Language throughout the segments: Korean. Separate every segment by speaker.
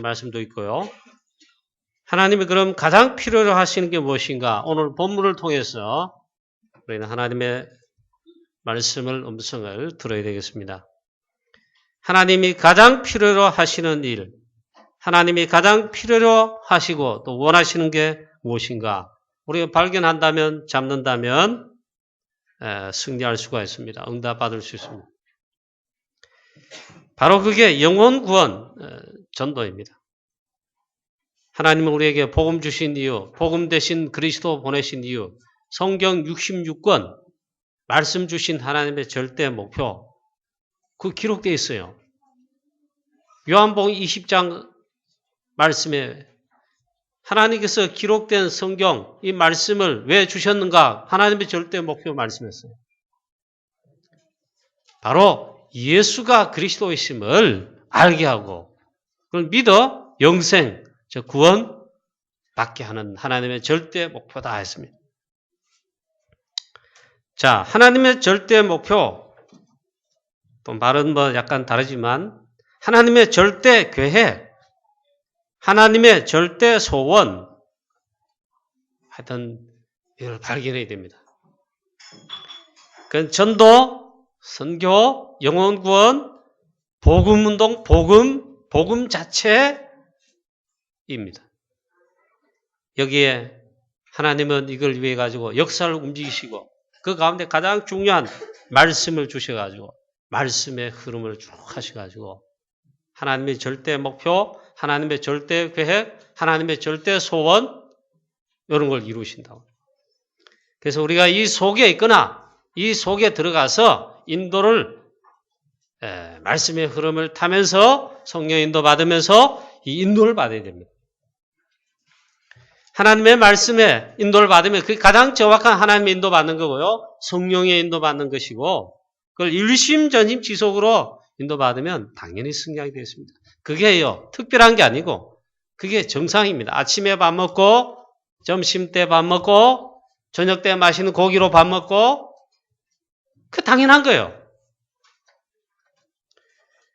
Speaker 1: 말씀도 있고요. 하나님이 그럼 가장 필요로 하시는 게 무엇인가? 오늘 본문을 통해서 우리는 하나님의 말씀을, 음성을 들어야 되겠습니다. 하나님이 가장 필요로 하시는 일, 하나님이 가장 필요로 하시고 또 원하시는 게 무엇인가? 우리가 발견한다면, 잡는다면 승리할 수가 있습니다. 응답받을 수 있습니다. 바로 그게 영혼 구원, 전도입니다. 하나님은 우리에게 복음 주신 이유, 복음 대신 그리스도 보내신 이유, 성경 66권, 말씀 주신 하나님의 절대 목표, 그 기록되어 있어요. 요한복음 20장 말씀에 하나님께서 기록된 성경, 이 말씀을 왜 주셨는가? 하나님의 절대 목표 말씀했어요. 바로 예수가 그리스도이심을 알게 하고 그걸 믿어 영생, 즉 구원 받게 하는 하나님의 절대 목표다 했습니다. 자, 하나님의 절대 목표, 또 말은 약간 다르지만 하나님의 절대 계획, 하나님의 절대 소원, 하여튼 이걸 발견해야 됩니다. 그건 전도, 선교, 영혼구원, 복음운동, 복음 자체입니다. 여기에 하나님은 이걸 위해 가지고 역사를 움직이시고 그 가운데 가장 중요한 말씀을 주셔가지고 말씀의 흐름을 쭉 하셔가지고 하나님의 절대 목표, 하나님의 절대 계획, 하나님의 절대 소원 이런 걸 이루신다고. 그래서 우리가 이 속에 있거나 이 속에 들어가서 인도를 말씀의 흐름을 타면서 성령 인도 받으면서 이 인도를 받아야 됩니다. 하나님의 말씀에 인도를 받으면 그게 가장 정확한 하나님의 인도 받는 거고요. 성령의 인도 받는 것이고 그걸 일심전심지속으로 인도 받으면 당연히 승리하게 되겠습니다. 그게요. 특별한 게 아니고 그게 정상입니다. 아침에 밥 먹고 점심 때 밥 먹고 저녁 때 맛있는 고기로 밥 먹고 그 당연한 거예요.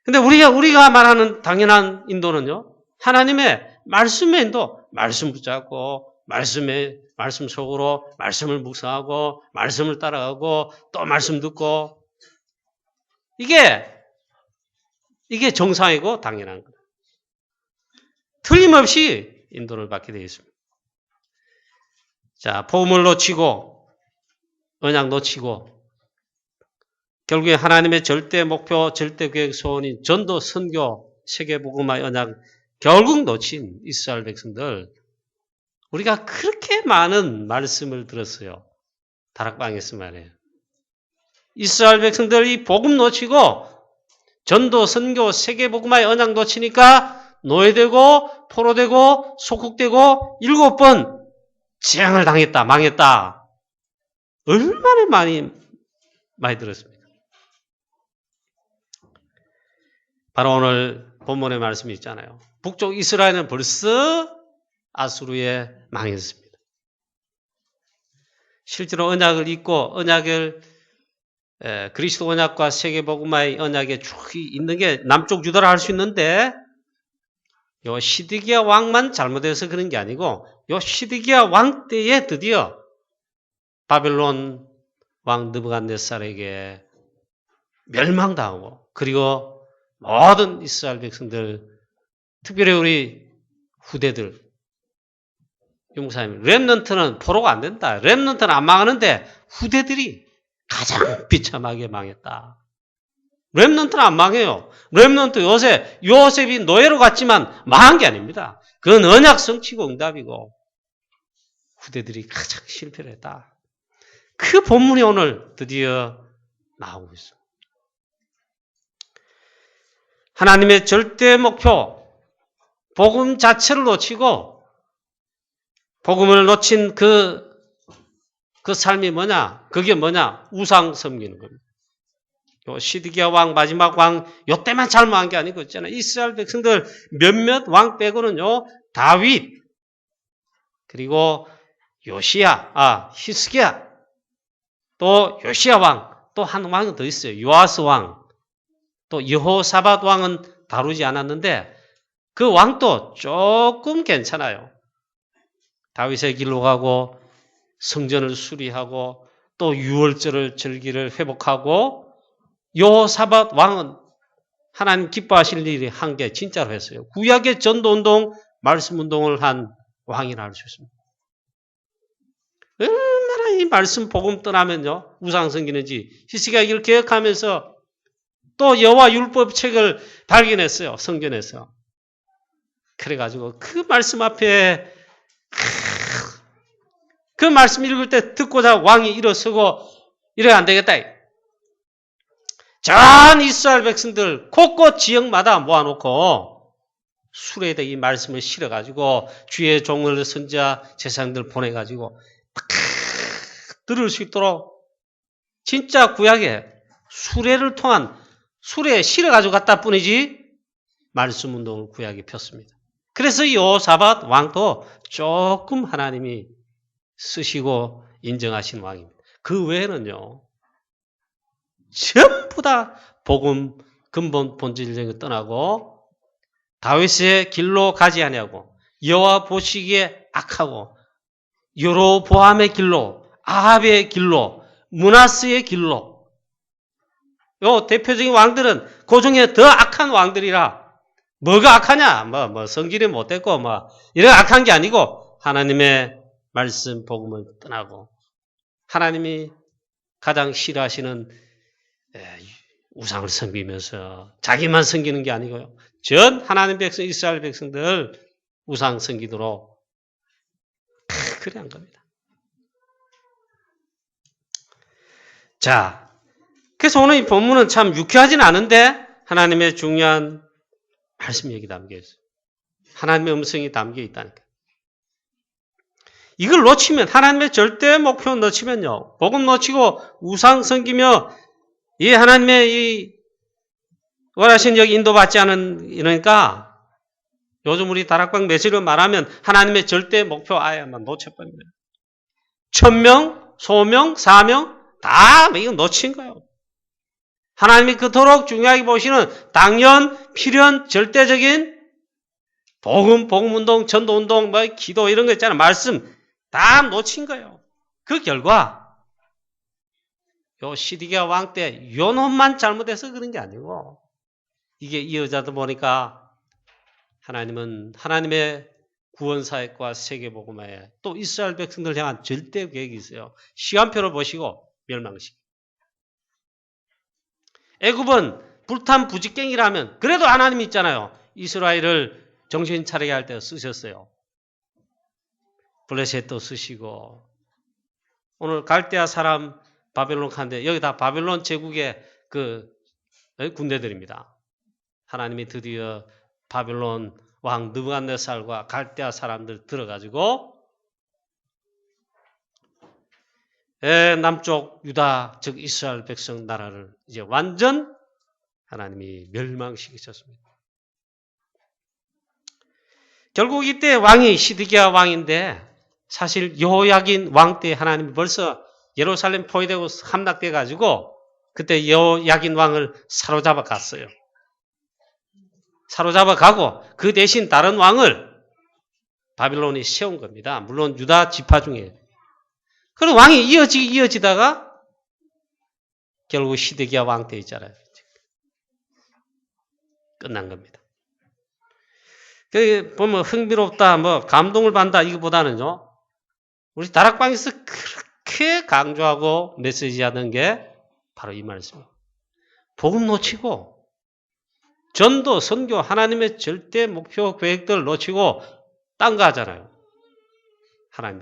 Speaker 1: 근데 우리가 말하는 당연한 인도는요. 하나님의 말씀의 인도, 말씀 붙잡고 말씀 속으로 말씀을 묵상하고 말씀을 따라가고 또 말씀 듣고 이게 정상이고 당연한 거예요. 틀림없이 인도를 받게 되어 있습니다. 자, 복음을 놓치고 언약 놓치고 결국에 하나님의 절대 목표, 절대 계획 소원인 전도, 선교, 세계복음화의 언약 결국 놓친 이스라엘 백성들 우리가 그렇게 많은 말씀을 들었어요. 다락방에서 말이에요. 이스라엘 백성들 이 복음 놓치고 전도, 선교, 세계복음화의 언약 놓치니까 노예되고 포로되고 속국되고 7번 재앙을 당했다, 망했다. 얼마나 많이 들었습니까? 바로 오늘 본문의 말씀이 있잖아요. 북쪽 이스라엘은 벌써 아수르에 망했습니다. 실제로 언약을 잊고 그리스도 언약과 세계복음화의 언약에 축이 있는 게 남쪽 유다라 할 수 있는데 요 시드기야 왕만 잘못해서 그런 게 아니고 요 시드기야 왕 때에 드디어 바벨론 왕 느부갓네살에게 멸망당하고 그리고 모든 이스라엘 백성들 특별히 우리 후대들 용사님 렘넌트는 포로가 안 된다. 렘넌트는 안 망하는데 후대들이 가장 비참하게 망했다. 렘넌트는 안 망해요. 렘넌트 요셉이 노예로 갔지만 망한 게 아닙니다. 그건 언약 성취고 응답이고 후대들이 가장 실패를 했다. 그 본문이 오늘 드디어 나오고 있습니다. 하나님의 절대 목표, 복음 자체를 놓치고 복음을 놓친 그 삶이 뭐냐? 그게 뭐냐? 우상 섬기는 겁니다. 요 시드기야 왕, 마지막 왕, 요 때만 잘못한 게 아니고 있잖아요. 이스라엘 백성들 몇몇 왕 빼고는요, 다윗, 그리고 히스기야, 또 요시야 왕, 또 한 왕은 더 있어요. 요아스 왕, 또 여호사밧 왕은 다루지 않았는데 그 왕도 조금 괜찮아요. 다윗의 길로 가고 성전을 수리하고 또 유월절을 절기를 회복하고 여호사밧 왕은 하나님 기뻐하실 일이 한 게 진짜로 했어요. 구약의 전도운동, 말씀운동을 한 왕이라 할 수 있습니다. 얼마나 이 말씀 복음 떠나면요 우상 섬기는지 히스기야가 이걸 개혁하면서 또 여호와 율법책을 발견했어요. 성전에서. 그래가지고 그 말씀 앞에 그 말씀 읽을 때 듣고자 왕이 일어서고 이래야 안 되겠다. 전 이스라엘 백성들 곳곳 지역마다 모아놓고 수레에다 이 말씀을 실어가지고 주의 종을 선지자 제사장들 보내가지고 들을 수 있도록 진짜 구약에 수레를 통한 수레에 실어가지고 갔다 뿐이지 말씀 운동을 구약에 폈습니다. 그래서 여호사밧 왕도 조금 하나님이 쓰시고 인정하신 왕입니다. 그 외에는요 전부 다 복음 근본 본질적인 떠나고 다윗의 길로 가지 아니하고 여호와 보시기에 악하고 여로보암의 길로 아합의 길로 므낫세의 길로 요 대표적인 왕들은 그 중에 더 악한 왕들이라 뭐가 악하냐 성질이 못됐고 이런 악한 게 아니고 하나님의 말씀 복음을 떠나고 하나님이 가장 싫어하시는 우상을 섬기면서 자기만 섬기는 게 아니고요. 전 하나님 백성 이스라엘 백성들 우상 섬기도록 그래 한 겁니다. 자, 그래서 오늘 이 본문은 참 유쾌하진 않은데 하나님의 중요한 말씀 얘기 담겨 있어요. 하나님의 음성이 담겨 있다니까. 이걸 놓치면 하나님의 절대 목표 놓치면요. 복음 놓치고 우상 섬기며 이 하나님의 이 원하신 여기 인도받지 않은 이러니까 요즘 우리 다락방 메시지로 말하면 하나님의 절대 목표 아예 놓쳐버립니다. 1000명, 소명, 사명 다 이거 놓친 거예요. 하나님이 그토록 중요하게 보시는 당연, 필연, 절대적인 복음운동, 전도운동, 기도 이런 거 있잖아요. 말씀 다 놓친 거예요. 그 결과 요 시드기야 왕 때 요 놈만 잘못해서 그런 게 아니고 이게 이어져다 보니까 하나님은 하나님의 구원사역과 세계복음화에 또 이스라엘 백성들 향한 절대 계획이 있어요. 시간표를 보시고 멸망시키. 애굽은 불탄 부직갱이라면 그래도 하나님이 있잖아요. 이스라엘을 정신 차리게 할 때 쓰셨어요. 블레셋도 쓰시고 오늘 갈대아 사람 바벨론 칸데 여기 다 바벨론 제국의 그 군대들입니다. 하나님이 드디어 바벨론 왕 느부갓네살과 갈대아 사람들 들어가지고 남쪽 유다 즉 이스라엘 백성 나라를 이제 완전 하나님이 멸망시키셨습니다. 결국 이때 왕이 시드기야 왕인데 사실 여호야긴 왕 때 하나님이 벌써 예루살렘 포위되고 함락돼 가지고 그때 여호야긴 왕을 사로잡아 갔어요. 사로잡아 가고 그 대신 다른 왕을 바빌론이 세운 겁니다. 물론 유다 지파 중에. 그리고 왕이 이어지다가 결국 시드기야 왕 때 있잖아요. 끝난 겁니다. 그 보면 흥미롭다, 감동을 받는다 이거보다는요. 우리 다락방에서 그렇게 강조하고 메시지하는 게 바로 이 말씀이에요. 복음 놓치고 전도, 선교, 하나님의 절대 목표 계획들 놓치고 딴 거 하잖아요. 하나님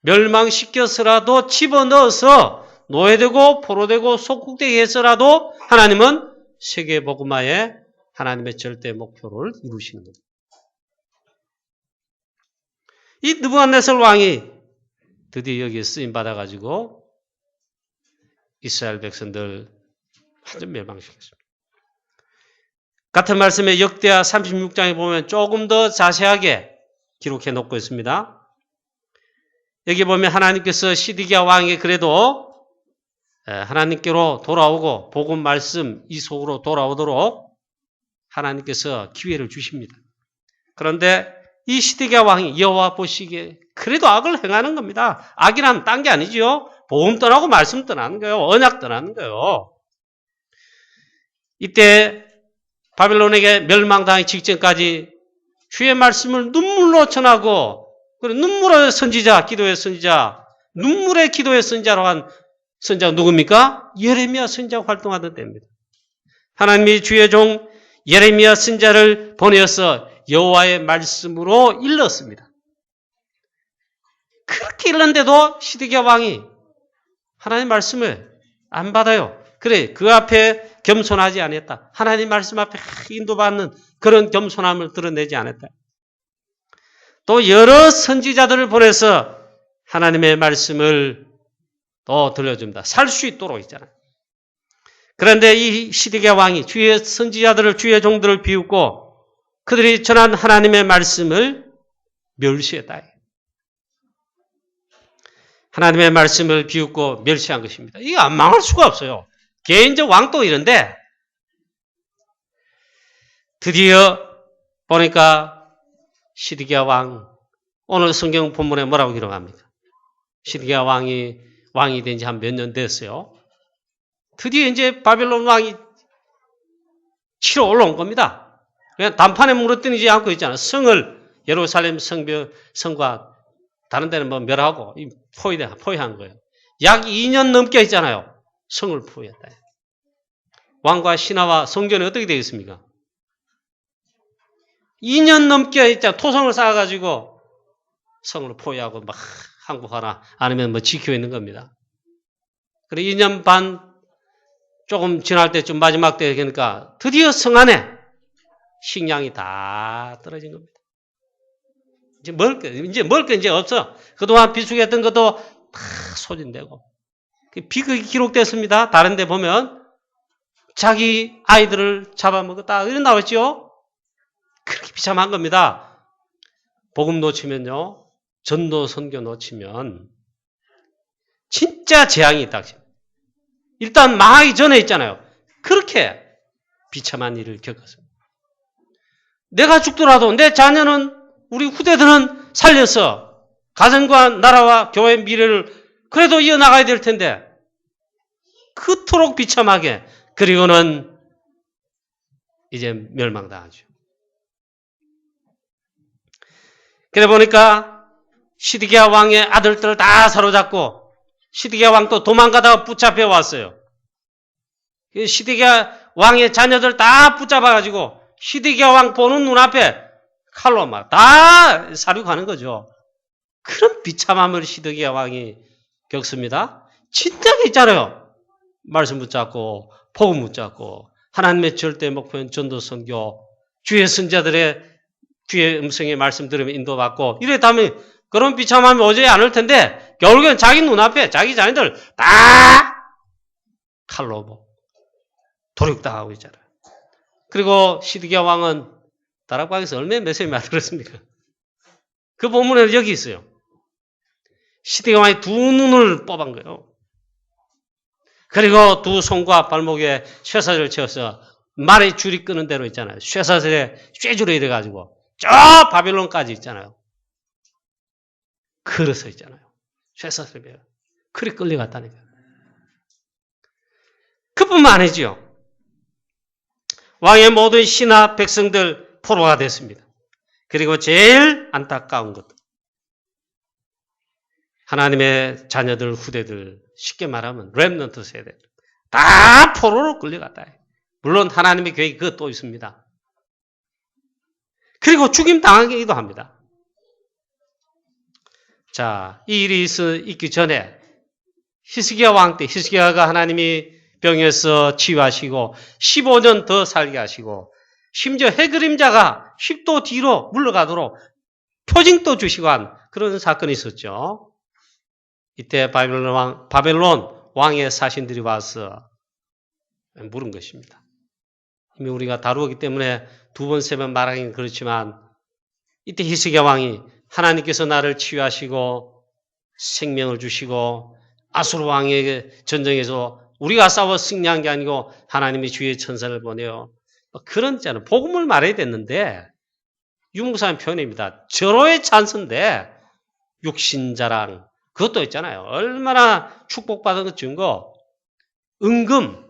Speaker 1: 멸망시켜서라도 집어넣어서 노예되고 포로되고 속국되게 해서라도 하나님은 세계 복음화에 하나님의 절대 목표를 이루시는 겁니다. 이 느부갓네살 왕이 드디어 여기에 쓰임 받아가지고 이스라엘 백성들 완전 멸망시켰습니다. 같은 말씀에 역대하 36장에 보면 조금 더 자세하게 기록해 놓고 있습니다. 여기 보면 하나님께서 시드기야 왕이 그래도 하나님께로 돌아오고 복음 말씀 이 속으로 돌아오도록 하나님께서 기회를 주십니다. 그런데 이 시드기야 왕이 여호와 보시기에 그래도 악을 행하는 겁니다. 악이란 딴 게 아니죠. 복음 떠나고 말씀 떠나는 거예요. 언약 떠나는 거예요. 이때 바벨론에게 멸망당하기 직전까지 주의 말씀을 눈물로 전하고 그리고 눈물의 선지자, 기도의 선지자, 눈물의 기도의 선지자로 한 선지자가 누굽니까? 예레미야 선지자가 활동하던 때입니다. 하나님이 주의 종 예레미야 선지자를 보내어서 여호와의 말씀으로 일렀습니다. 그렇게 일렀는데도 시드기야 왕이 하나님 말씀을 안 받아요. 그래, 그 앞에 겸손하지 않았다. 하나님 말씀 앞에 인도받는 그런 겸손함을 드러내지 않았다. 또 여러 선지자들을 보내서 하나님의 말씀을 또 들려줍니다. 살 수 있도록 있잖아요. 그런데 이 시드기야 왕이 주의 선지자들을, 주의 종들을 비웃고 그들이 전한 하나님의 말씀을 멸시했다. 하나님의 말씀을 비웃고 멸시한 것입니다. 이게 안 망할 수가 없어요. 개인적 왕도 이런데 드디어 보니까 시드기야 왕, 오늘 성경 본문에 뭐라고 기록합니까? 시드기야 왕이 된 지 한 몇 년 됐어요. 드디어 이제 바벨론 왕이 치러 올라온 겁니다. 그냥 단판에 물어뜯이지 않고 있잖아요. 성을, 예루살렘 성과 다른 데는 뭐 멸하고 포위한 거예요. 약 2년 넘게 있잖아요. 성을 포위했다. 왕과 신하와 성전이 어떻게 되겠습니까? 2년 넘게 있잖아. 토성을 쌓아가지고 성을 포위하고 막 항복하나 아니면 뭐 지키고 있는 겁니다. 그리고 2년 반 조금 지날 때쯤 마지막 때 그러니까 드디어 성 안에 식량이 다 떨어진 겁니다. 이제 먹을 게 이제 없어. 그동안 비축했던 것도 다 소진되고. 비극이 기록됐습니다. 다른 데 보면 자기 아이들을 잡아먹었다. 이런 나왔죠? 그렇게 비참한 겁니다. 복음 놓치면요. 전도 선교 놓치면 진짜 재앙이 닥칩니다. 일단 망하기 전에 있잖아요. 그렇게 비참한 일을 겪었습니다. 내가 죽더라도 내 자녀는 우리 후대들은 살려서 가정과 나라와 교회의 미래를 그래도 이어나가야 될 텐데 그토록 비참하게 그리고는 이제 멸망당하죠. 그래 보니까 시드기야 왕의 아들들을 다 사로잡고 시드기야 왕도 도망가다가 붙잡혀 왔어요. 시드기야 왕의 자녀들 다 붙잡아가지고 시드기야 왕 보는 눈앞에 칼로 막 다 사륙하는 거죠. 그런 비참함을 시드기야 왕이 겪습니다. 진작에 있잖아요. 말씀 붙잡고 복음 붙잡고 하나님의 절대 목표인 전도 선교 주의 선자들의 주의 음성의 말씀 들으면 인도받고 이랬다면 그런 비참함이 오지 않을 텐데 결국엔 자기 눈앞에 자기 자녀들 다 칼로 도륙당하고 있잖아요. 그리고 시드기야 왕은 다락방에서 얼마나 메시지 많이 들었습니까? 그 본문에는 여기 있어요. 시드기야 왕이 두 눈을 뽑은 거예요. 그리고 두 손과 발목에 쇠사슬을 채워서 말의 줄이 끄는 대로 있잖아요. 쇠사슬에 쇠줄을 이래가지고 저 바벨론까지 있잖아요. 걸어서 있잖아요. 쇠사슬에 그리 끌려갔다니까요. 그뿐만 아니죠. 왕의 모든 신하 백성들 포로가 됐습니다. 그리고 제일 안타까운 것 하나님의 자녀들 후대들 쉽게 말하면 렘넌트 세대 다 포로로 끌려갔다. 물론 하나님의 계획이 그것도 있습니다. 그리고 죽임 당하기도 합니다. 자, 이 일이 있기 전에 히스기야 왕 때 히스기야가 하나님이 병에서 치유하시고 15년 더 살게 하시고 심지어 해그림자가 10도 뒤로 물러가도록 표징도 주시고 한 그런 사건이 있었죠. 이때 바벨론 왕의 사신들이 와서 물은 것입니다. 이미 우리가 다루었기 때문에 두 번, 세 번 말하기는 그렇지만 이때 히스기야 왕이 하나님께서 나를 치유하시고 생명을 주시고 아수르 왕에게 전쟁에서 우리가 싸워 승리한 게 아니고 하나님이 주의 천사를 보내어 그런 있잖아요. 복음을 말해야 됐는데 유목사님 표현입니다. 절호의 찬스인데 육신자랑 그것도 있잖아요. 얼마나 축복받은 것 증거. 은금,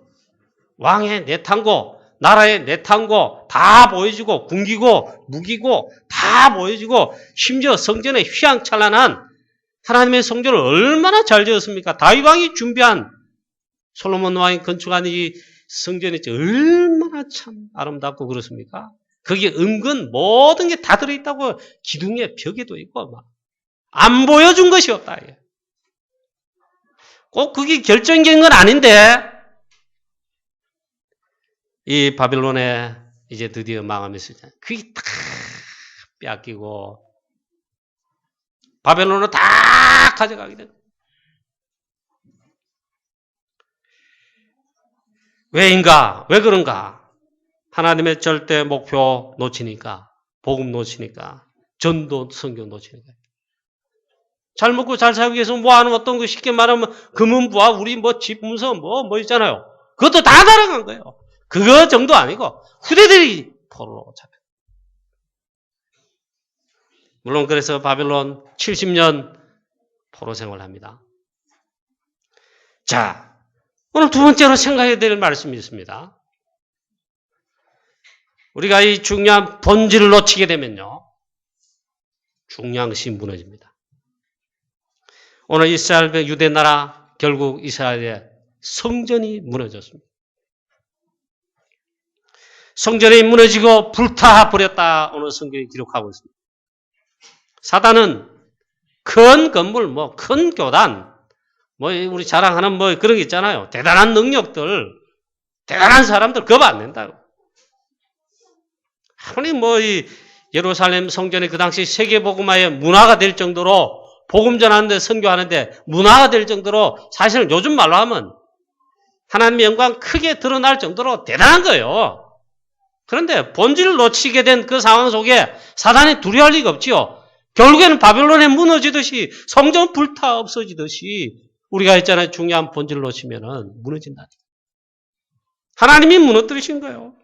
Speaker 1: 왕의 내탕고, 나라의 내탕고 다 보여주고 군기고 무기고 다 보여주고 심지어 성전에 휘황찬란한 하나님의 성전을 얼마나 잘 지었습니까? 다윗 왕이 준비한 솔로몬 왕이 건축한 이 성전이 얼마나 참 아름답고 그렇습니까? 거기에 은근 모든 게 다 들어있다고 기둥에 벽에도 있고 막 안 보여준 것이 없다. 꼭 그게 결정적인 건 아닌데 이 바빌론에 이제 드디어 망하면서 그게 다 뺏기고 바벨론으로 다 가져가게 된 거예요. 왜인가? 왜 그런가? 하나님의 절대 목표 놓치니까, 복음 놓치니까, 전도 선교 놓치니까. 잘 먹고 잘 살기 위해서 뭐 하는 어떤 거 쉽게 말하면 금은부와 우리 뭐 집 문서 뭐 있잖아요. 그것도 다 날아간 거예요. 그거 정도 아니고 후대들이 포로로 잡혀. 물론 그래서 바벨론 70년 포로 생활을 합니다. 자, 오늘 두 번째로 생각해야 될 말씀이 있습니다. 우리가 이 중요한 본질을 놓치게 되면요. 중요한 것이 무너집니다. 오늘 이스라엘 유대 나라 결국 이스라엘의 성전이 무너졌습니다. 성전이 무너지고 불타버렸다 오늘 성경이 기록하고 있습니다. 사단은 큰 건물, 큰 교단, 우리 자랑하는 그런 게 있잖아요. 대단한 능력들, 대단한 사람들 겁 안 낸다고. 아무리 이 예루살렘 성전이 그 당시 세계복음화의 문화가 될 정도로 복음 전하는데 선교하는데 문화가 될 정도로 사실은 요즘 말로 하면 하나님의 영광 크게 드러날 정도로 대단한 거예요. 그런데 본질을 놓치게 된 그 상황 속에 사단이 두려워할 리가 없지요. 결국에는 바벨론에 무너지듯이 성전 불타 없어지듯이 우리가 했잖아요. 중요한 본질을 놓치면은 무너진다. 하나님이 무너뜨리신 거예요.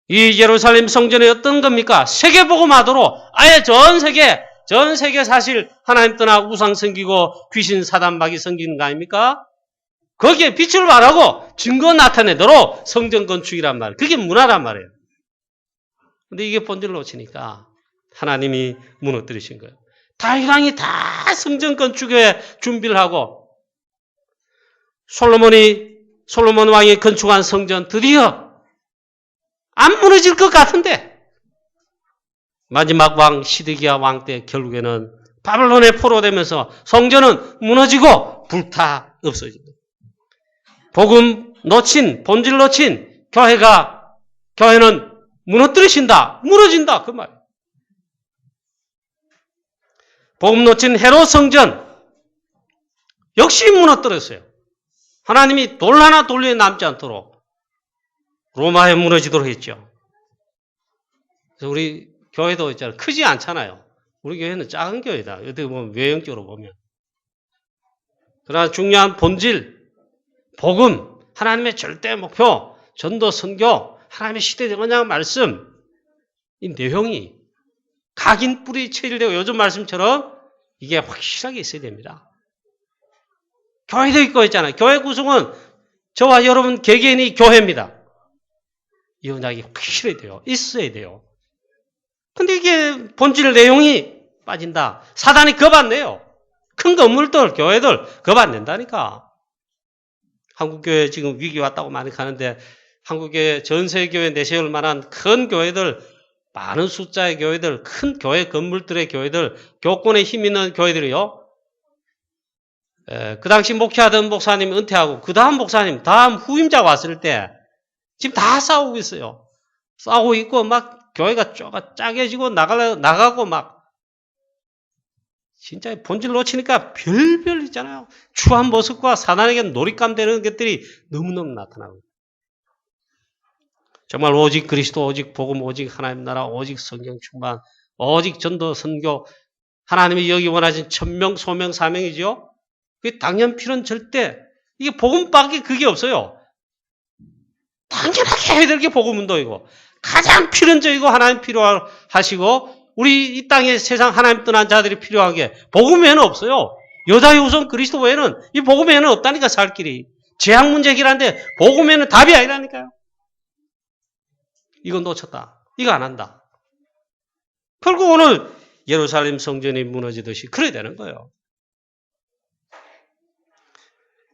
Speaker 1: 이 예루살렘 성전이 어떤 겁니까? 세계복음화도록 아예 전 세계 사실 하나님 떠나고 우상 섬기고 귀신 사단 마귀 섬기는 거 아닙니까? 거기에 빛을 발하고 증거 나타내도록 성전 건축이란 말이에요. 그게 문화란 말이에요. 근데 이게 본질을 놓치니까 하나님이 무너뜨리신 거예요. 다윗 왕이 다 성전 건축에 준비를 하고 솔로몬 왕이 건축한 성전 드디어 안 무너질 것 같은데 마지막 왕 시드기야 왕 때 결국에는 바벨론에 포로되면서 성전은 무너지고 불타 없어집니다. 복음 놓친, 본질 놓친 교회는 무너뜨리신다, 무너진다 그 말. 복음 놓친 헤롯 성전 역시 무너뜨렸어요. 하나님이 돌 하나 돌리에 남지 않도록 로마에 무너지도록 했죠. 그래서 우리 교회도 있잖아요. 크지 않잖아요. 우리 교회는 작은 교회다. 어떻게 보면 외형적으로 보면. 그러나 중요한 본질, 복음, 하나님의 절대 목표, 전도, 선교, 하나님의 시대적인 말씀, 이 내용이 각인 뿌리 체질되고 요즘 말씀처럼 이게 확실하게 있어야 됩니다. 교회도 있고 있잖아요. 교회 구성은 저와 여러분 개개인이 교회입니다. 이 언약이 확실해야 돼요. 있어야 돼요. 근데 이게 본질 내용이 빠진다. 사단이 겁 안 내요. 큰 건물들, 교회들 겁 안 낸다니까. 한국교회 지금 위기 왔다고 많이 가는데 한국교회 전세교회 내세울 만한 큰 교회들, 많은 숫자의 교회들, 큰 교회 건물들의 교회들, 교권에 힘 있는 교회들이요. 그 당시 목회하던 목사님 은퇴하고 그 다음 목사님, 다음 후임자 왔을 때 지금 다 싸우고 있어요. 싸우고 있고 막 교회가 짜게지고 나가고 막 진짜 본질 놓치니까 별별 있잖아요. 추한 모습과 사단에게 놀잇감 되는 것들이 너무너무 나타나고 정말 오직 그리스도, 오직 복음, 오직 하나님 나라, 오직 성경 충만, 오직 전도, 선교 하나님이 여기 원하신 천명, 소명, 사명이죠. 그게 당연 필요는 절대 이게 복음밖에 그게 없어요. 당연하게 해야 될 게 복음운동이고 가장 필연적이고 하나님 필요하시고 우리 이 땅에 세상 하나님 떠난 자들이 필요한 게 복음 외에는 없어요. 여자의 우선 그리스도 외에는 이 복음 외에는 없다니까 살 길이. 재앙 문제 해결하는데 복음 외에는 답이 아니라니까요. 이건 놓쳤다. 이거 안 한다. 결국 오늘 예루살렘 성전이 무너지듯이 그래야 되는 거예요.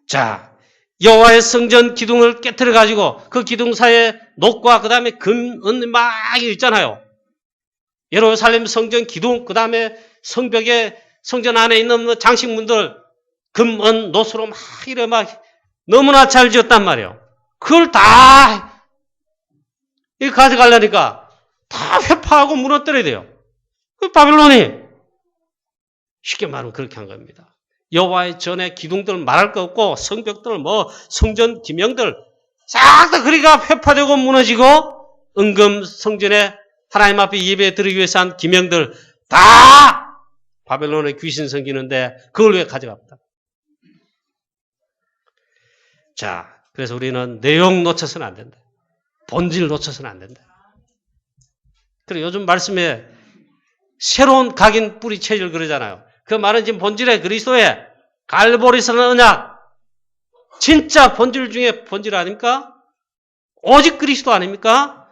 Speaker 1: 자, 여호와의 성전 기둥을 깨트려 가지고 그 기둥 사이에 녹과 그 다음에 금, 은 막 있잖아요. 예루살렘 성전 기둥, 그 다음에 성벽에 성전 안에 있는 장식물들 금, 은, 노수로 막 이래 막 너무나 잘 지었단 말이에요. 그걸 다 가져가려니까 다 회파하고 무너뜨려야 돼요. 그 바빌론이 쉽게 말하면 그렇게 한 겁니다. 여호와의 전에 기둥들 말할 거 없고 성벽들 뭐 성전 기명들 싹 다 그리가 회파되고 무너지고 은금 성전에 하나님 앞에 예배 드리기 위해서 한 기명들 다 바벨론의 귀신 섬기는데 그걸 왜 가져갑니다. 자, 그래서 우리는 내용 놓쳐서는 안 된다. 본질 놓쳐서는 안 된다. 그리고 요즘 말씀에 새로운 각인 뿌리 체질 그러잖아요. 그 말은 지금 본질의 그리스도의 갈보리선 언약 진짜 본질 중에 본질 아닙니까? 오직 그리스도 아닙니까?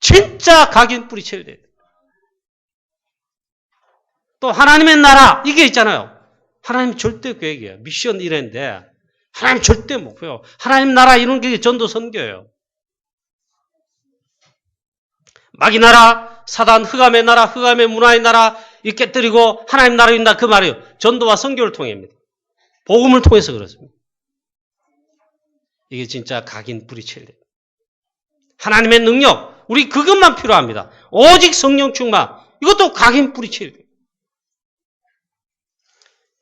Speaker 1: 진짜 각인 뿌리 체질. 또 하나님의 나라 이게 있잖아요. 하나님 절대 계획이에요. 미션 1회인데 하나님 절대 목표예요. 하나님 나라 이런 게 전도 선교예요. 마귀 나라, 사단, 흑암의 나라, 흑암의 문화의 나라 이 깨뜨리고 하나님 나라를 인다 그 말이에요. 전도와 선교를 통해입니다. 복음을 통해서 그렇습니다. 이게 진짜 각인 뿌리쳐야 돼요. 하나님의 능력, 우리 그것만 필요합니다. 오직 성령 충만, 이것도 각인 뿌리쳐야 돼요.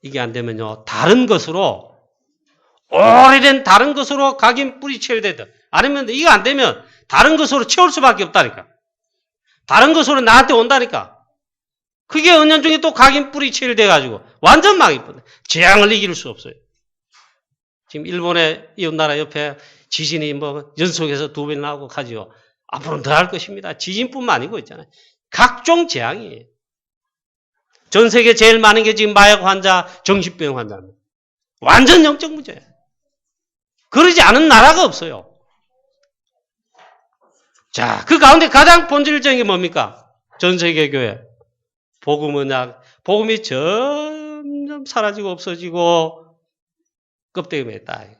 Speaker 1: 이게 안 되면요, 다른 것으로, 오래된 다른 것으로 각인 뿌리쳐야 되다. 아니면 이거 안 되면 다른 것으로 채울 수밖에 없다니까. 다른 것으로 나한테 온다니까. 그게 은연중에 또 각인 뿌리 체일돼가지고 완전 망해버려. 재앙을 이길 수 없어요. 지금 일본의 이웃나라 옆에 지진이 뭐 연속해서 2번 나오고 가지요. 앞으로는 더 할 것입니다. 지진뿐만 아니고 있잖아요. 각종 재앙이에요. 전 세계 제일 많은 게 지금 마약 환자, 정신병 환자입니다. 완전 영적 문제예요. 그러지 않은 나라가 없어요. 자, 그 가운데 가장 본질적인 게 뭡니까? 전 세계 교회. 복음은 복음이 점점 사라지고 없어지고 껍데기 맸다.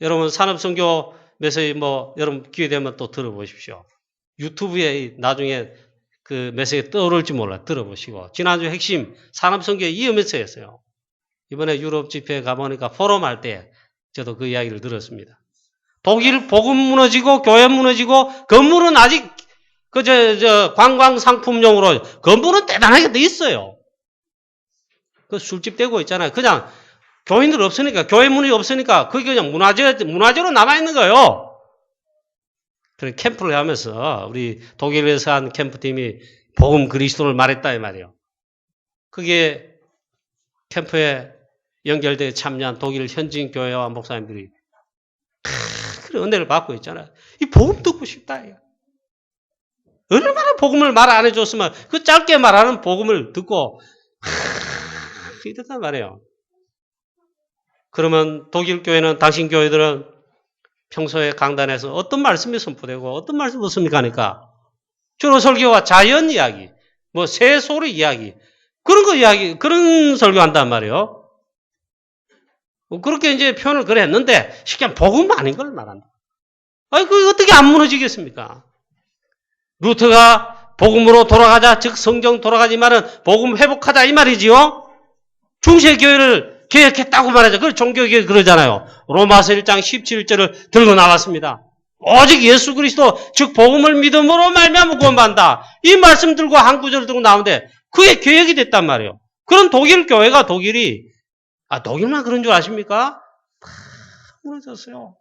Speaker 1: 여러분 산업선교 메시지 여러분 기회 되면 또 들어보십시오. 유튜브에 나중에 그 메시지 떠오를지 몰라 들어보시고 지난주 핵심 산업선교의 이 메시지였어요. 이번에 유럽 집회에 가보니까 포럼 할 때 저도 그 이야기를 들었습니다. 독일 복음 무너지고 교회 무너지고 건물은 아직 관광 상품용으로 건물은 대단하게 돼 있어요. 그 술집 되고 있잖아요. 그냥 교인들 없으니까 교회 문이 없으니까 그게 그냥 문화재로 남아 있는 거예요. 그런 캠프를 하면서 우리 독일에서 한 캠프팀이 복음 그리스도를 말했다 이 말이에요. 그게 캠프에 연결되어 참여한 독일 현지인 교회와 목사님들이 그런 은혜를 받고 있잖아요. 이 복음 듣고 싶다. 이거. 얼마나 복음을 말 안 해줬으면 그 짧게 말하는 복음을 듣고 이랬단 말이에요. 그러면 독일 교회는 당신 교회들은 평소에 강단에서 어떤 말씀이 선포되고 어떤 말씀 없습니까 하니까 주로 설교와 자연 이야기, 새소리 이야기 그런 거 이야기 그런 설교한단 말이에요. 그렇게 이제 표현을 그래 했는데 쉽게 복음 아닌 걸 말한다. 아니 그게 어떻게 안 무너지겠습니까? 루터가 복음으로 돌아가자, 즉 성경 돌아가지만은 복음 회복하자 이 말이지요. 중세 교회를 개혁했다고 말하죠. 그걸 종교개혁 그러잖아요. 로마서 1장 17절을 들고 나왔습니다. 오직 예수 그리스도 즉 복음을 믿음으로 말미암아 구원받는다. 이 말씀 들고 한 구절을 들고 나오는데 그게 개혁이 됐단 말이에요. 그런 독일 교회가 독일만 그런 줄 아십니까? 다 무너졌어요.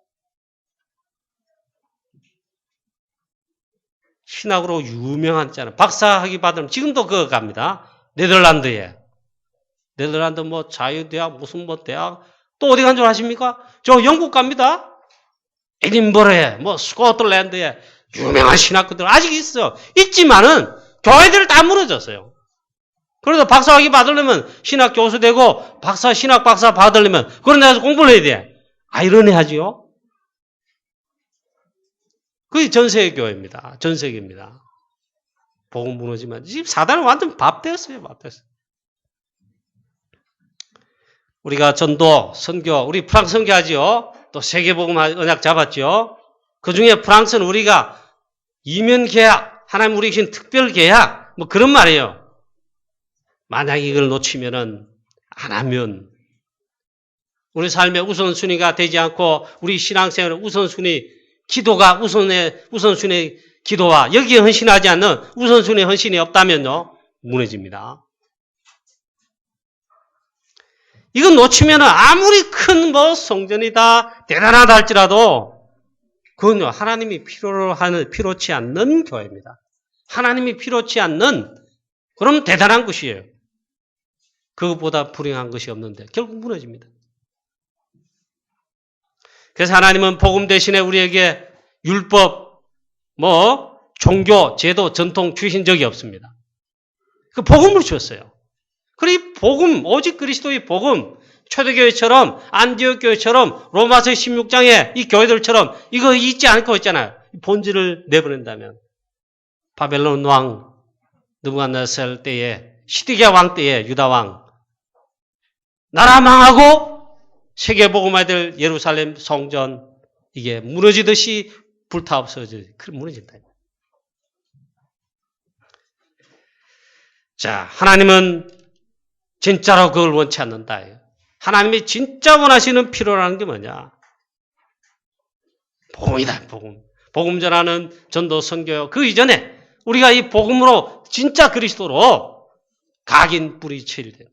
Speaker 1: 신학으로 유명한 있잖아요. 박사학위 받으면 지금도 그거 갑니다. 네덜란드 자유대학 무슨 대학 또 어디 간 줄 아십니까? 저 영국 갑니다. 에딘버러에, 스코틀랜드에 유명한 신학교들 아직 있어요. 있지만은 교회들 다 무너졌어요. 그래도 박사학위 받으려면 신학 교수 되고 신학 박사 받으려면 그런 데서 공부를 해야 돼. 이러네하지요. 그게 전 세계 교회입니다. 전 세계입니다. 복음 무너지면 지금 사단은 완전 밥 됐어요. 우리가 전도, 선교, 우리 프랑스 선교하지요. 또 세계복음 언약 잡았죠. 그 중에 프랑스는 우리가 이면 계약, 하나님 우리 주신 특별 계약, 그런 말이에요. 만약 이걸 놓치면은, 안 하면, 우리 삶의 우선순위가 되지 않고, 우리 신앙생활의 우선순위, 기도가 우선순위 기도와 여기에 헌신하지 않는 우선순위 헌신이 없다면요, 무너집니다. 이건 놓치면은 아무리 큰 성전이다, 대단하다 할지라도, 그건요, 하나님이 필요치 않는 교회입니다. 하나님이 필요치 않는, 그럼 대단한 것이에요. 그것보다 불행한 것이 없는데, 결국 무너집니다. 그래서 하나님은 복음 대신에 우리에게 율법, 종교, 제도, 전통 주신 적이 없습니다. 그 복음을 주었어요. 그리고 이 복음, 오직 그리스도의 복음, 초대교회처럼, 안디옥 교회처럼, 로마서 16장에 이 교회들처럼 이거 잊지 않고 있잖아요. 본질을 내보낸다면. 바벨론 왕, 느부갓네살 때에, 시드기야 왕 때에, 유다 왕, 나라 망하고 세계복음화야 될 예루살렘 성전, 이게 무너지듯이 무너진다. 자, 하나님은 진짜로 그걸 원치 않는다. 하나님이 진짜 원하시는 필요라는 게 뭐냐? 복음이다, 복음. 복음 전하는 전도 선교. 그 이전에 우리가 이 복음으로 진짜 그리스도로 각인 뿌리칠 때.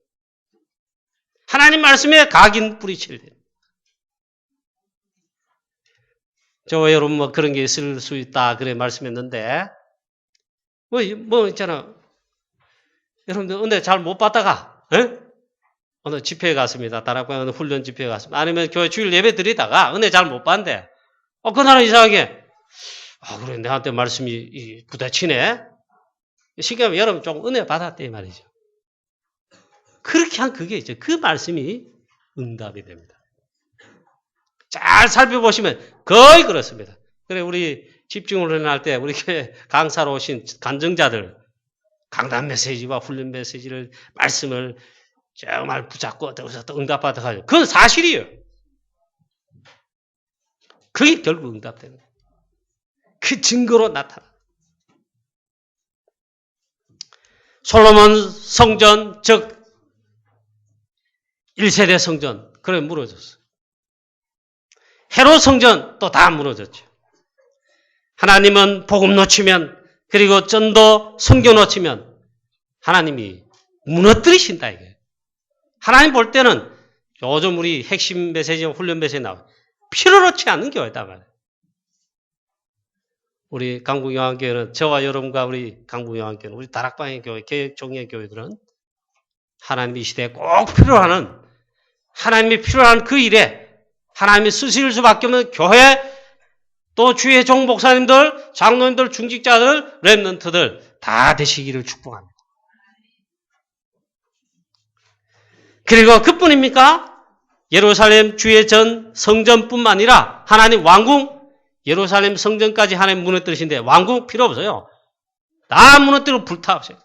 Speaker 1: 하나님 말씀에 각인 뿌리칠 때. 저와 여러분 그런 게 있을 수 있다. 그래 말씀했는데 있잖아. 여러분들 은혜 잘 못 받다가 오늘 집회에 갔습니다. 다락방 훈련 집회에 갔습니다. 아니면 교회 주일 예배 드리다가 은혜 잘 못 받는데 그날은 이상하게 그래 내한테 말씀이 부딪히네. 신기하면 여러분 좀 은혜 받았대 말이죠. 그렇게 한 그게 이제 그 말씀이 응답이 됩니다. 잘 살펴보시면 거의 그렇습니다. 그래 우리 집중을 할 때 우리 교회 강사로 오신 간증자들 강단 메시지와 훈련 메시지를 말씀을 정말 붙잡고 또 응답받아가지고 그건 사실이에요. 그게 결국 응답되는 거예요. 그 증거로 나타나. 솔로몬 성전 즉 1세대 성전 그래 무너졌어요. 헤롯 성전 또 다 무너졌죠. 하나님은 복음 놓치면 그리고 전도 선교 놓치면 하나님이 무너뜨리신다 이게. 하나님 볼 때는 요즘 우리 핵심 메시지 훈련 메시지 나와요. 필요 놓지 않는 교회다 말이에요. 우리 강북영안교회는 저와 여러분과 우리 강북영안교회는 우리 다락방의 교회, 개혁종의 교회들은 하나님이 시대에 꼭 필요하는 하나님이 필요한 그 일에 하나님이 쓰실 수밖에 없는 교회 또 주의 종 목사님들, 장로님들, 중직자들, 렘넌트들 다 되시기를 축복합니다. 그리고 그뿐입니까? 예루살렘 주의 전 성전뿐만 아니라 하나님 왕궁 예루살렘 성전까지 하나님 무너뜨리신데 왕궁 필요 없어요. 다 무너뜨리고 불타버려요.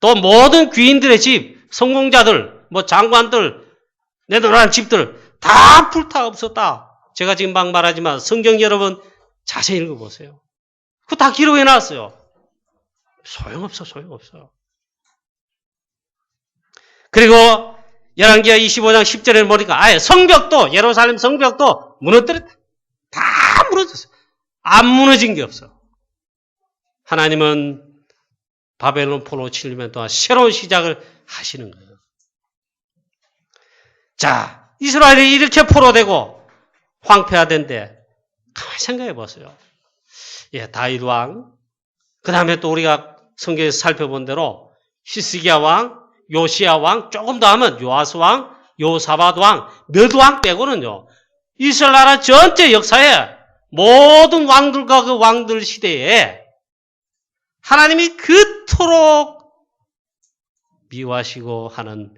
Speaker 1: 또 모든 귀인들의 집, 성공자들, 장관들, 내놓으라는 집들 다 불타 없었다. 제가 지금 막 말하지만 성경 여러분 자세히 읽어보세요. 그거 다 기록해놨어요. 소용없어. 그리고 열왕기하 25장 10절에 보니까 아예 성벽도 예루살렘 성벽도 무너뜨렸다. 다 무너졌어요. 안 무너진 게 없어. 하나님은 바벨론 포로 7년 동안 새로운 시작을 하시는 거예요. 자, 이스라엘이 이렇게 포로되고 황폐화된데 가만히 생각해 보세요. 다윗 왕, 그 다음에 또 우리가 성경에서 살펴본 대로 히스기야 왕, 요시야 왕, 조금 더 하면 요아스 왕, 요사밧 왕, 몇 왕 빼고는요. 이스라엘 나라 전체 역사에 모든 왕들과 그 왕들 시대에 하나님이 그토록 미워하시고 하는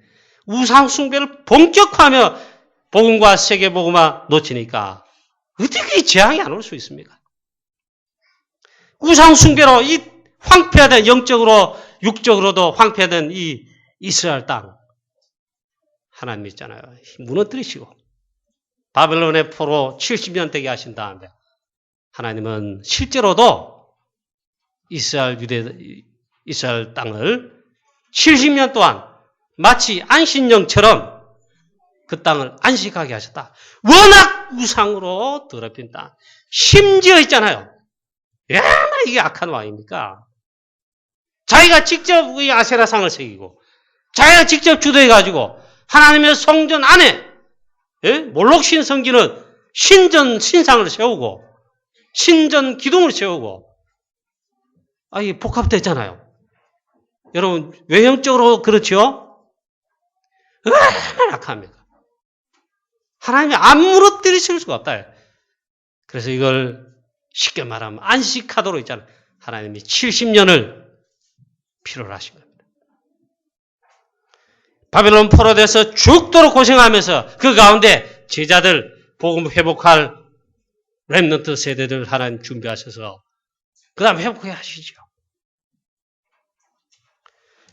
Speaker 1: 우상 숭배를 본격화하며 복음과 세계복음화 놓치니까 어떻게 재앙이 안 올 수 있습니까? 우상 숭배로 이 황폐화된 영적으로 육적으로도 황폐화된 이 이스라엘 땅 하나님 있잖아요. 무너뜨리시고 바벨론의 포로 70년 되게 하신 다음에 하나님은 실제로도 이스라엘 땅을 70년 동안 마치 안식년처럼 그 땅을 안식하게 하셨다. 워낙 우상으로 더럽힌 땅. 심지어 있잖아요. 얼마나 이게 악한 왕입니까? 자기가 직접 이 아세라상을 새기고 자기가 직접 주도해가지고 하나님의 성전 안에 몰록신 섬기는 신상을 세우고 신전 기둥을 세우고 이게 복합됐잖아요. 여러분 외형적으로 그렇죠? 얼마나 악합니까? 하나님이 안 무너뜨리실 수가 없다. 그래서 이걸 쉽게 말하면 안식하도록 있잖아요. 하나님이 70년을 필요로 하신 겁니다. 바벨론 포로돼서 죽도록 고생하면서 그 가운데 제자들 복음 회복할 렘넌트 세대들 하나님 준비하셔서 그 다음 회복해 하시죠.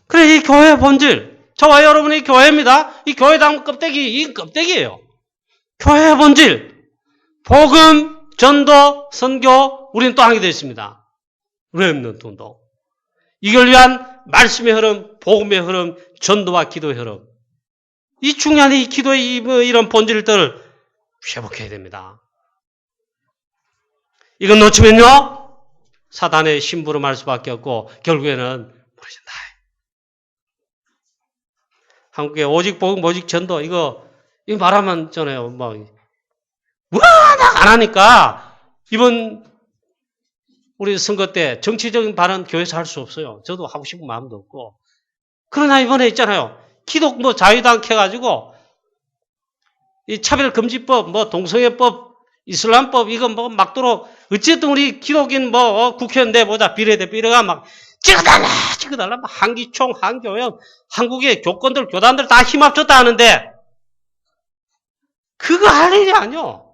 Speaker 1: 그래 이 교회의 본질 저와 여러분의 교회입니다. 이 교회당 껍데기 이 껍데기예요. 교회의 본질 복음, 전도, 선교 우리는 또 하게 되어 있습니다. 렘넌트 운동 이걸 위한 말씀의 흐름, 복음의 흐름, 전도와 기도의 흐름. 이 중요한 이 기도의 이런 본질들을 회복해야 됩니다. 이건 놓치면요, 사단의 심부름할 수밖에 없고, 결국에는 무너진다. 한국에 오직 복음, 오직 전도, 이거 말하면 전에요. 워낙 안 하니까, 이번 우리 선거 때 정치적인 발언 교회에서 할 수 없어요. 저도 하고 싶은 마음도 없고. 그러나 이번에 있잖아요. 기독 자유당 켜가지고 이 차별금지법, 동성애법, 이슬람법 이거 막도록 어쨌든 우리 기독인 국회의원 내보자 비례가 막 찍어달라 한기총, 한교영, 한국의 교권들, 교단들 다 힘합쳤다 하는데 그거 할 일이 아니요.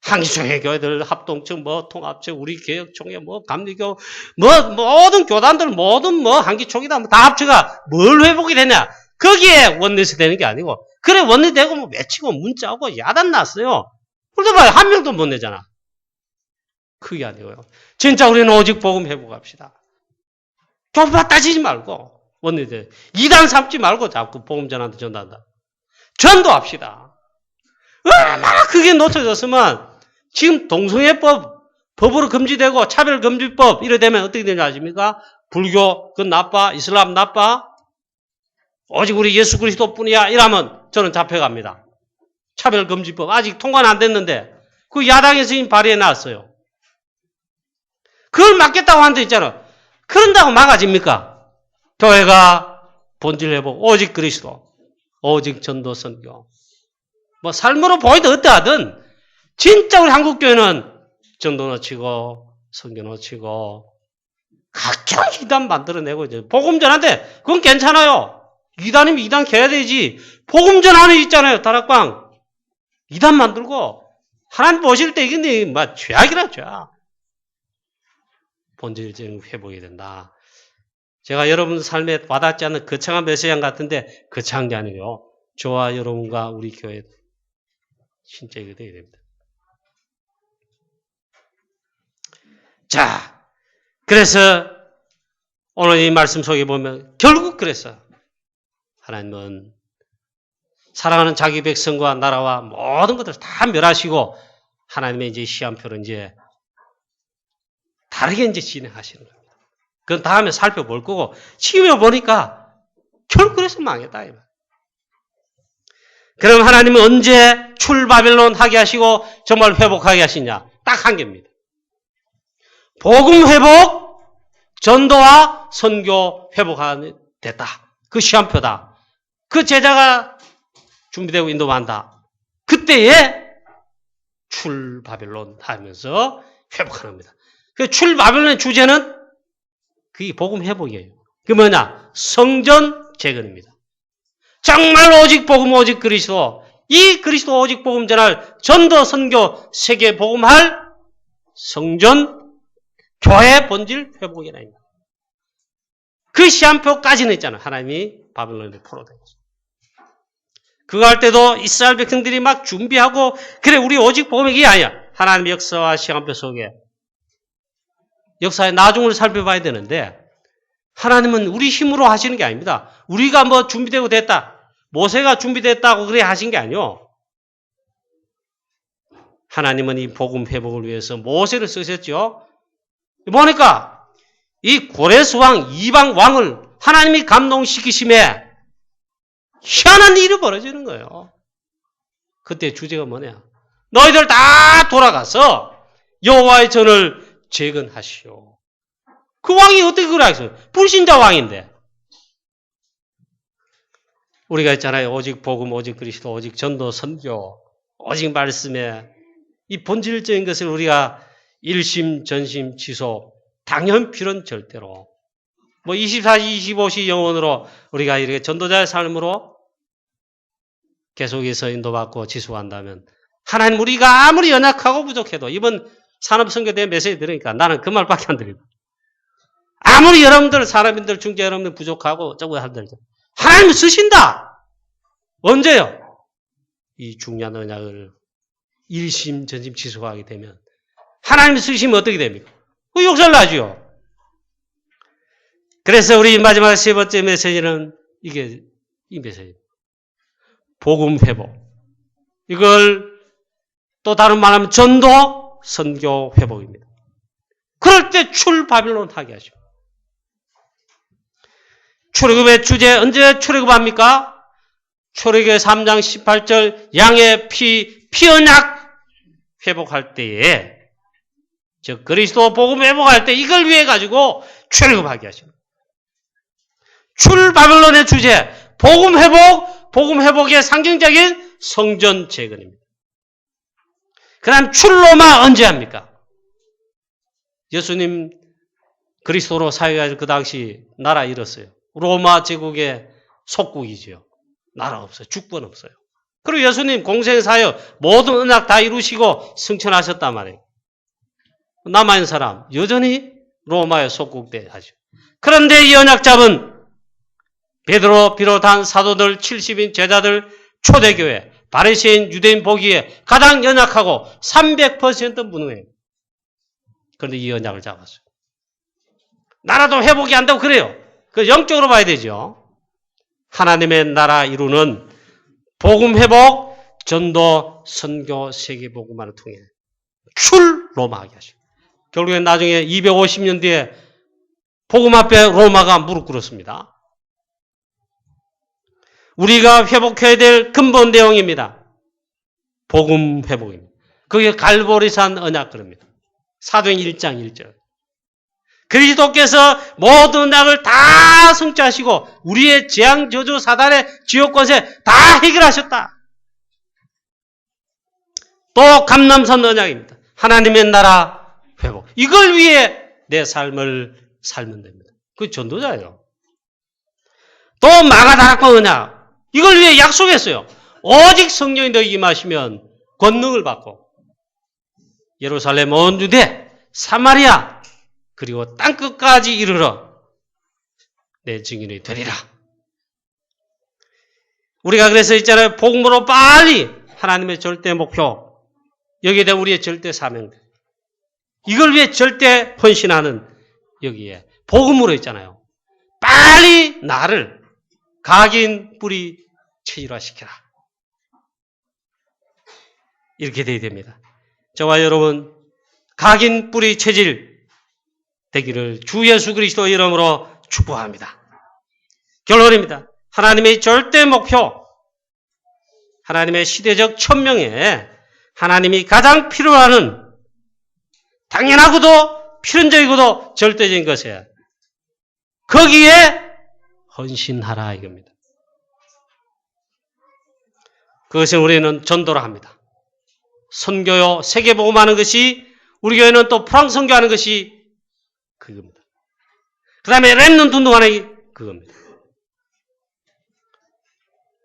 Speaker 1: 한기총회 교회들 합동청 통합청 우리 개혁총회 감리교 모든 교단들 모든 한기총이다 다 합쳐가 뭘 회복이 되냐 거기에 원내에서 되는 게 아니고 그래 원내 되고 외치고 문자하고 야단 났어요. 그래도 봐요 한 명도 못 내잖아. 그게 아니고요. 진짜 우리는 오직 복음 회복합시다. 교파 따지지 말고 원내대 이단 삼지 말고 자꾸 복음 전한다. 전도합시다. 얼마나 그게 놓쳐졌으면 지금 동성애법으로 금지되고 차별금지법 이래 되면 어떻게 되는지 아십니까? 불교 그건 나빠, 이슬람 나빠, 오직 우리 예수 그리스도뿐이야 이러면 저는 잡혀갑니다. 차별금지법 아직 통과는 안 됐는데 그 야당에서 이미 발의해 놨어요. 그걸 막겠다고 하는 데 있잖아. 그런다고 막아집니까? 교회가 본질 회복, 오직 그리스도, 오직 전도 선교. 삶으로 보이든 어떠하든 진짜 우리 한국교회는 전도 놓치고 선교 놓치고 각종 이단 만들어내고 이제 복음 전하는데 그건 괜찮아요. 이단이면 이단 개야 되지. 복음 전하는 있잖아요. 다락방 이단 만들고 하나님 보실 때 이게 죄악이라 죄악. 본질적인 회복이 된다. 제가 여러분 삶에 와닿지 않는 거창한 메시지 같은데 거창한 게 아니에요. 저와 여러분과 우리 교회 진짜 이거 되어야 됩니다. 자, 그래서 오늘 이 말씀 속에 보면 결국 그래서 하나님은 사랑하는 자기 백성과 나라와 모든 것들을 다 멸하시고 하나님의 이제 시한표를 이제 다르게 이제 진행하시는 겁니다. 그건 다음에 살펴볼 거고 지금 보니까 결국 그래서 망했다. 그럼 하나님은 언제 출바벨론 하게 하시고 정말 회복하게 하시냐? 딱 한 개입니다. 복음 회복, 전도와 선교 회복하는 됐다. 그 시한표다. 그 제자가 준비되고 인도한다. 그때에 출바벨론 하면서 회복하는 겁니다. 그 출바벨론의 주제는 그게 복음 회복이에요. 그게 뭐냐? 성전 재건입니다. 정말 오직 복음 오직 그리스도, 이 그리스도 오직 복음 전할 전도 선교 세계 복음할 성전 교회 본질 회복이라입니다. 그 시한표까지는 있잖아요. 하나님이 바벨론에 포로된 거죠. 그거 할 때도 이스라엘 백성들이 막 준비하고 그래 우리 오직 복음이 이게 아니야. 하나님의 역사와 시간표 속에 역사의 나중을 살펴봐야 되는데 하나님은 우리 힘으로 하시는 게 아닙니다. 우리가 뭐 준비되고 됐다. 모세가 준비됐다고 그래 하신 게 아니요. 하나님은 이 복음 회복을 위해서 모세를 쓰셨죠. 뭐니까 이 고레스 왕 이방 왕을 하나님이 감동시키심에 희한한 일이 벌어지는 거예요. 그때 주제가 뭐냐? 너희들 다 돌아가서 여호와의 전을 재건하시오. 그 왕이 어떻게 그래 하겠어요? 불신자 왕인데. 우리가 했잖아요. 오직 복음, 오직 그리스도, 오직 전도, 선교, 오직 말씀에 이 본질적인 것을 우리가 일심, 전심, 지속, 당연 필요는 절대로. 뭐 24시, 25시 영원으로 우리가 이렇게 전도자의 삶으로 계속해서 인도받고 지속한다면 하나님 우리가 아무리 연약하고 부족해도 이번 산업선교대 메시지 들으니까 나는 그 말밖에 안 들리고 아무리 여러분들 사람인들 중재 여러분들 부족하고 저거 하들 하나님 쓰신다. 언제요? 이 중요한 언약을 일심 전심 지속하게 되면 하나님 쓰시면 어떻게 됩니까? 그 역사를 나죠. 그래서 우리 마지막 세 번째 메시지는 이게 이 메시지. 복음 회복. 이걸 또 다른 말하면 전도 선교 회복입니다. 그럴 때 출바벨론 하게 하십니다. 출애굽의 주제 언제 출애굽합니까? 출애굽의 3장 18절 양의 피 언약 회복할 때에 즉 그리스도 복음 회복할 때 이걸 위해 가지고 출애굽하게 하십니다. 출바벨론의 주제 복음 회복의 상징적인 성전 재건입니다. 그다음 출로마 언제 합니까? 예수님 그리스도로 사역할 그 당시 나라 잃었어요. 로마 제국의 속국이지요. 나라 없어요. 주권 없어요. 그리고 예수님 공생사역 모든 언약 다 이루시고 승천하셨단 말이에요. 남아있는 사람 여전히 로마의 속국대 하죠. 그런데 이 언약 잡은 베드로 비롯한 사도들 70인 제자들 초대교회 바리새인 유대인 보기에 가장 연약하고 300% 무능해요. 그런데 이 언약을 잡았어요. 나라도 회복이 안 되고 그래요. 그 영적으로 봐야 되죠. 하나님의 나라 이루는 복음 회복, 전도, 선교, 세계 복음화를 통해 출로마하게 하시고 결국엔 나중에 250년 뒤에 복음 앞에 로마가 무릎 꿇었습니다. 우리가 회복해야 될 근본 내용입니다. 복음 회복입니다. 그게 갈보리산 언약 그럽니다. 사도행 1장 1절. 그리스도께서 모든 언약을 다 성취하시고 우리의 재앙, 저주, 사단의 지옥 권세 다 해결하셨다. 또 감람산 언약입니다. 하나님의 나라 회복. 이걸 위해 내 삶을 살면 됩니다. 그 전도자예요. 또 마가다락방 언약. 이걸 위해 약속했어요. 오직 성령이 너희 임하시면 권능을 받고 예루살렘 온 유대, 사마리아 그리고 땅끝까지 이르러 내 증인이 되리라. 우리가 그래서 있잖아요. 복음으로 빨리 하나님의 절대 목표 여기에 대한 우리의 절대 사명 이걸 위해 절대 헌신하는 여기에 복음으로 있잖아요. 빨리 나를 각인 뿌리 체질화시켜라. 이렇게 돼야 됩니다. 저와 여러분 각인 뿌리 체질 되기를 주 예수 그리스도 이름으로 축복합니다. 결론입니다. 하나님의 절대 목표, 하나님의 시대적 천명에 하나님이 가장 필요하는 당연하고도 필연적이고도 절대적인 것에 거기에 헌신하라 이겁니다. 그것을 우리는 전도라 합니다. 선교요, 세계복음하는 것이, 우리 교회는 또 프랑스 선교하는 것이 그겁니다. 그 다음에 렘넌트 운동하는 게 그겁니다.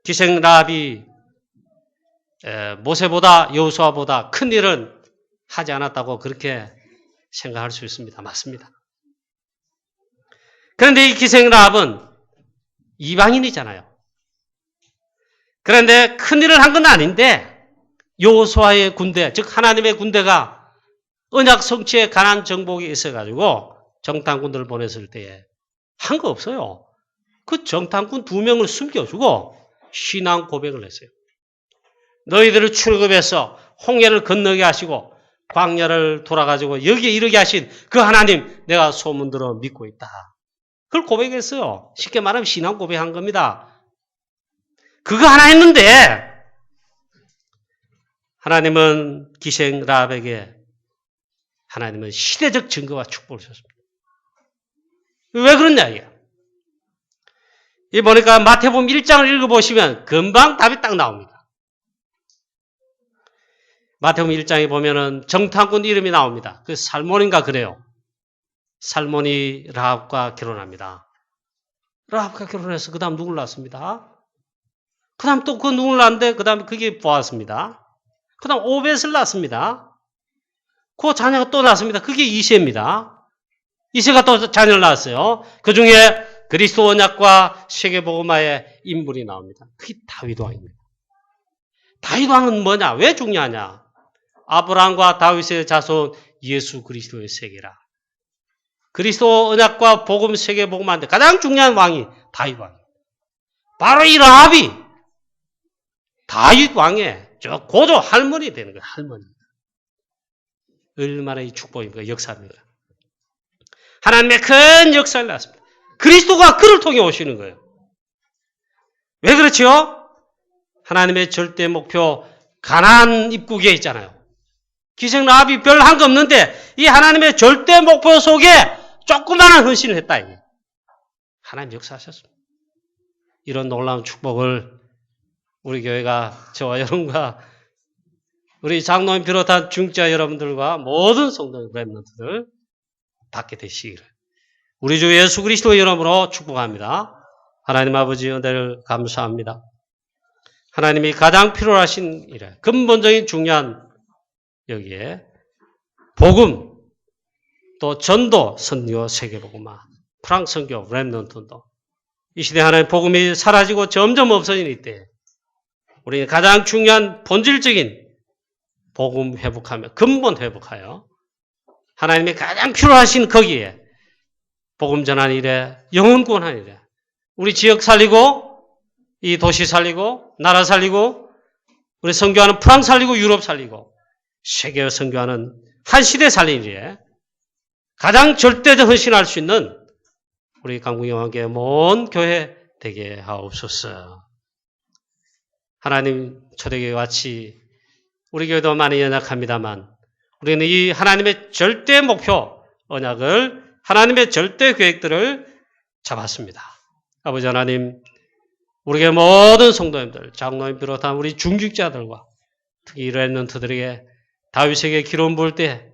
Speaker 1: 기생 라합이 모세보다 여호수아보다 큰 일은 하지 않았다고 그렇게 생각할 수 있습니다. 맞습니다. 그런데 이 기생 라합은 이방인이잖아요. 그런데 큰 일을 한 건 아닌데 여호수아의 군대, 즉 하나님의 군대가 언약 성취에 관한 정복이 있어가지고 정탐꾼들을 보냈을 때에 한 거 없어요. 그 정탐꾼 2명을 숨겨주고 신앙 고백을 했어요. 너희들을 출급해서 홍해를 건너게 하시고 광야를 돌아가지고 여기에 이르게 하신 그 하나님 내가 소문 들어 믿고 있다. 그걸 고백했어요. 쉽게 말하면 신앙 고백한 겁니다. 그거 하나 했는데 하나님은 기생 라합에게 하나님은 시대적 증거와 축복을 주셨습니다. 왜 그러냐 이게. 이 보니까 마태복음 1장을 읽어보시면 금방 답이 딱 나옵니다. 마태복음 1장에 보면은 정탐꾼 이름이 나옵니다. 그 살몬인가 그래요. 살몬이 라합과 결혼합니다. 라합과 결혼해서 그 다음 누굴 낳습니다. 그 다음 또 그 누굴 낳는데 그 다음에 그게 보았습니다. 그 다음 오벳을 낳습니다. 그 자녀가 또 낳습니다. 그게 이세입니다. 이세가 또 자녀를 낳았어요. 그 중에 그리스도 언약과 세계복음화의 인물이 나옵니다. 그게 다윗 왕입니다. 다윗 왕은 뭐냐? 왜 중요하냐? 아브라함과 다윗의 자손 예수 그리스도의 세계라. 그리스도 언약과 복음 세계복음화인데 가장 중요한 왕이 다윗 왕입니다. 바로 이 라합이 다윗 왕의 저 고조 할머니 되는 거예요. 할머니. 얼마나 이 축복입니까? 역사입니다. 하나님의 큰 역사를 낳았습니다. 그리스도가 그를 통해 오시는 거예요. 왜 그렇지요? 하나님의 절대 목표 가나안 입국에 있잖아요. 기생 라합이 별 한 거 없는데 이 하나님의 절대 목표 속에 조그마한 헌신을 했다. 이게. 하나님 역사하셨습니다. 이런 놀라운 축복을 우리 교회가 저와 여러분과 우리 장로님 비롯한 중자 여러분들과 모든 성도 렘넌트들 받게 되시기를 우리 주 예수 그리스도의 이름으로 축복합니다. 하나님 아버지 은혜를 감사합니다. 하나님이 가장 필요하신 일에 근본적인 중요한 여기에 복음 또 전도 선교 세계복음화 프랑스 선교 렘넌트도 이 시대 하나님 복음이 사라지고 점점 없어지는 이때 우리는 가장 중요한 본질적인 복음 회복하며 근본 회복하여 하나님이 가장 필요하신 거기에 복음 전하는 일에 영혼 구원하는 일에 우리 지역 살리고 이 도시 살리고 나라 살리고 우리 선교하는 프랑스 살리고 유럽 살리고 세계 선교하는 한 시대 살리는 일에 가장 절대적 헌신할 수 있는 우리 강국영왕교회 모든 교회 되게 하옵소서. 하나님 초대교회 같이 우리 교회도 많이 연약합니다만 우리는 이 하나님의 절대 목표 언약을 하나님의 절대 계획들을 잡았습니다. 아버지 하나님 우리 교회 모든 성도님들 장로님 비롯한 우리 중직자들과 특히 이 렘넌트들에게 다윗에게 기름 부을 때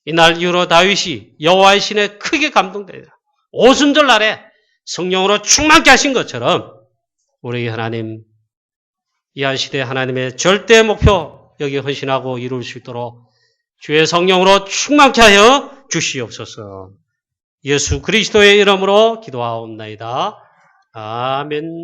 Speaker 1: 이날 이후로 다윗이 여호와의 신에 크게 감동됩니다. 오순절 날에 성령으로 충만케 하신 것처럼 우리 하나님 이 한 시대 하나님의 절대 목표 여기 헌신하고 이룰 수 있도록 주의 성령으로 충만케 하여 주시옵소서. 예수 그리스도의 이름으로 기도하옵나이다. 아멘.